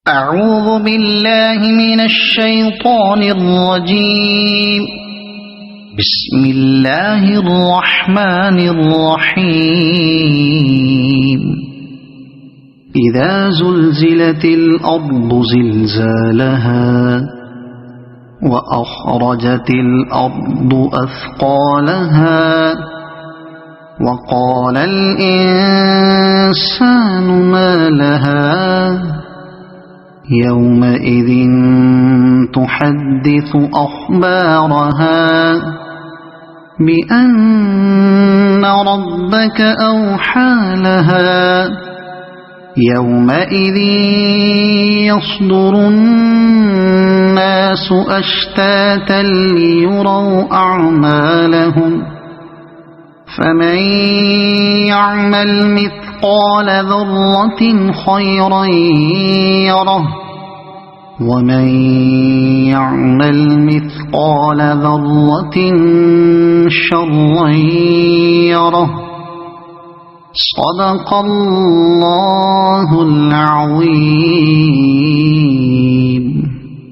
أعوذ بالله من الشيطان الرجيم. بسم الله الرحمن الرحيم. إذا زلزلت الأرض زلزالها وأخرجت الأرض أثقالها وقال الإنسان ما لها يومئذ تحدث أخبارها بأن ربك أوحى لها يومئذ يصدر الناس أشتاتا ليروا أعمالهم فمن يعمل مثقال ذرة خيرا يره ومن يعمل مثقال ذرة شرا يره. صدق الله العظيم.